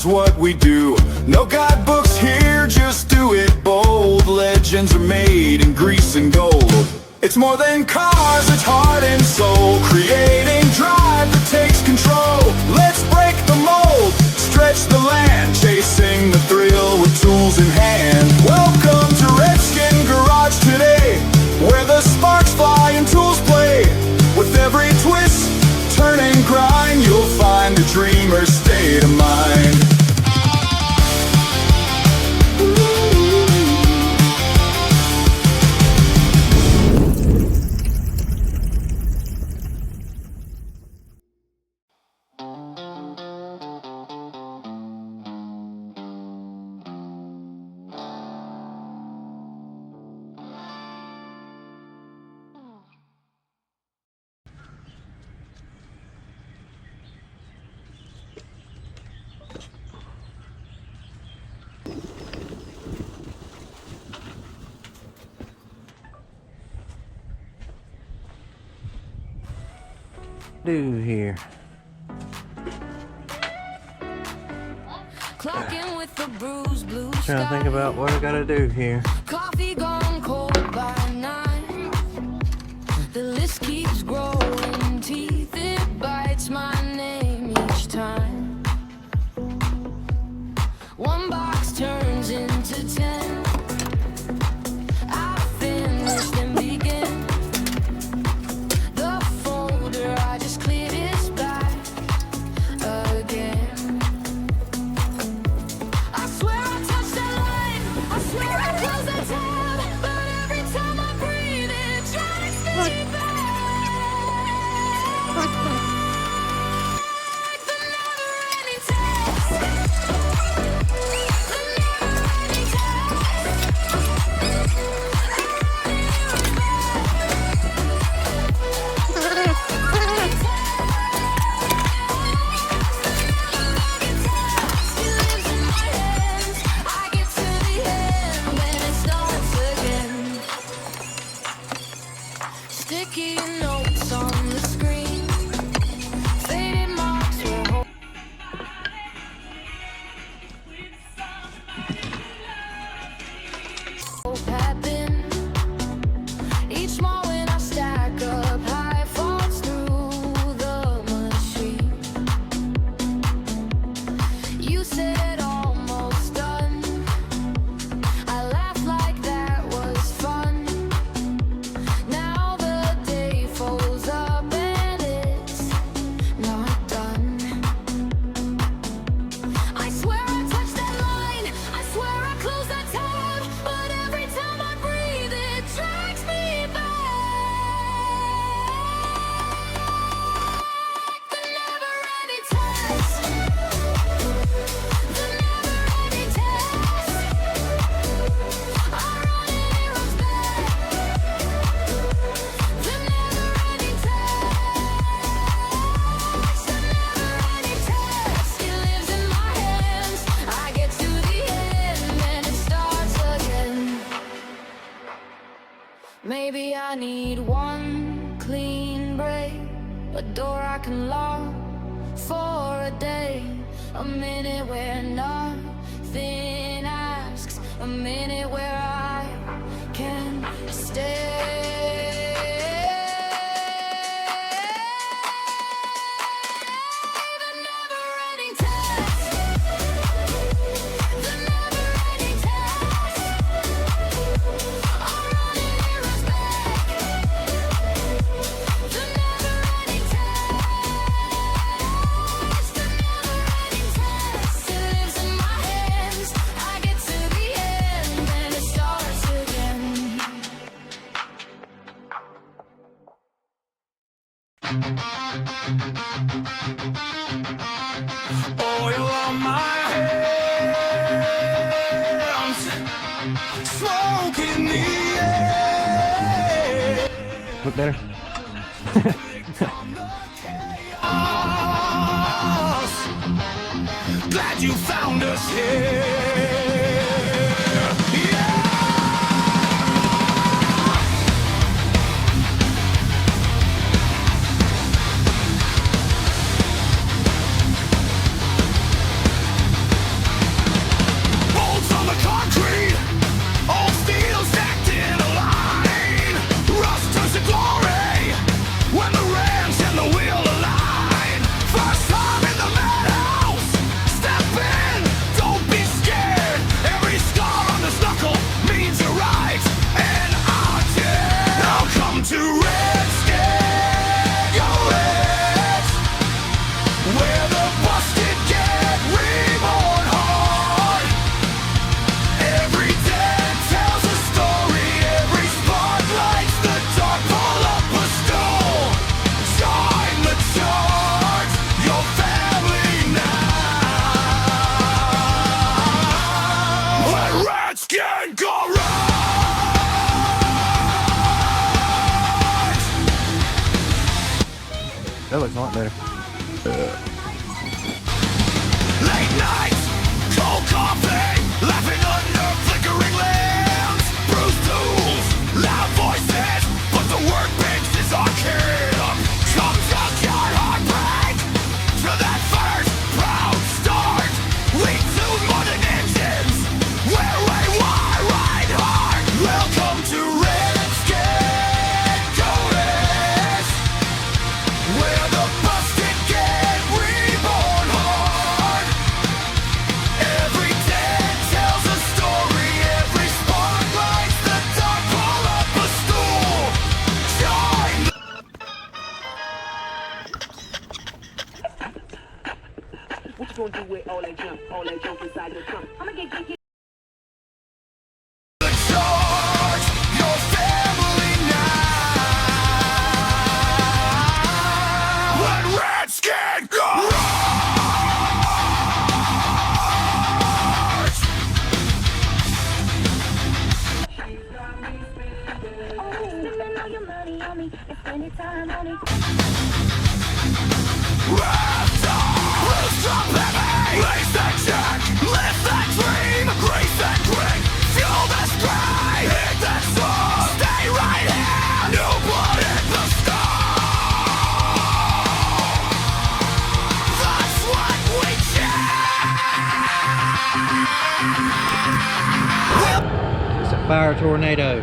is what we do. No guidebooks here, just do it bold. Legends are made in grease and gold. It's more than cars, it's heart and soul, creating drive that takes control. Let's break the mold, stretch the land, chasing the thrill with tools in hand. Welcome to Redskin Garage today, where the sparks fly and tools play. With every twist, turn and grind, you'll find a dreamer's state of mind. Do here. Clocking with the bruise, blue Trying to think about what I gotta do here. Coffee gone cold by 9. The list keeps growing, teeth it bites my name each time. One box turns into 10. I finish then begin. The folder I just cleared is back again. I swear I touched that line, I swear I closed that tab, but every time I breathe it drags me back. The never-ending text, the never-ending sticky notes on the screen, faded marks were hope had been. Each small when I stack up high falls through the machine. You said almost done. I laughed like that was fun. Now the day folds up and it's not done. I swear I touched that line, I swear I closed that tab, but every time I breathe it drags me back. The never-ending text, the never-ending text. I run and it runs back. The never-ending text, it lives in my hands. I get to the end and it starts again. Maybe I need one clean break, a door I can lock for a day, a minute where nothing asks, a minute where I can stay. The never-ending text, the never-ending text. I run and it runs back. The never-ending text, the never-ending text. It lives in my hands. I get to the end and it starts again. Oil on my hands, smoke in the air. Look better. Glad you found us here. When Redskin Garage. That looks a lot better. Late nights, cold coffee, laughing under flickering lamps, bruised tools, loud voices, but the workbench is our camp. Come junkyard heartbreak to that first proud start. Lead to modern engines, where we ride hard. Welcome to Redskin Garage, where the busted get reborn hard. Every day tells a story, every spark lights the dark, pull up a stool. Join What you gonna do with all that junk inside your trunk? I'ma get the charge, your family now. When Redskin Garage. Spend all your money on me and spending time on it. Blues drop heavy, raise that jack, lift that dream, grace that grit, fuel this grind, hit that song, stay right here, new blood in the stone. That's what we check. It's a fire tornado.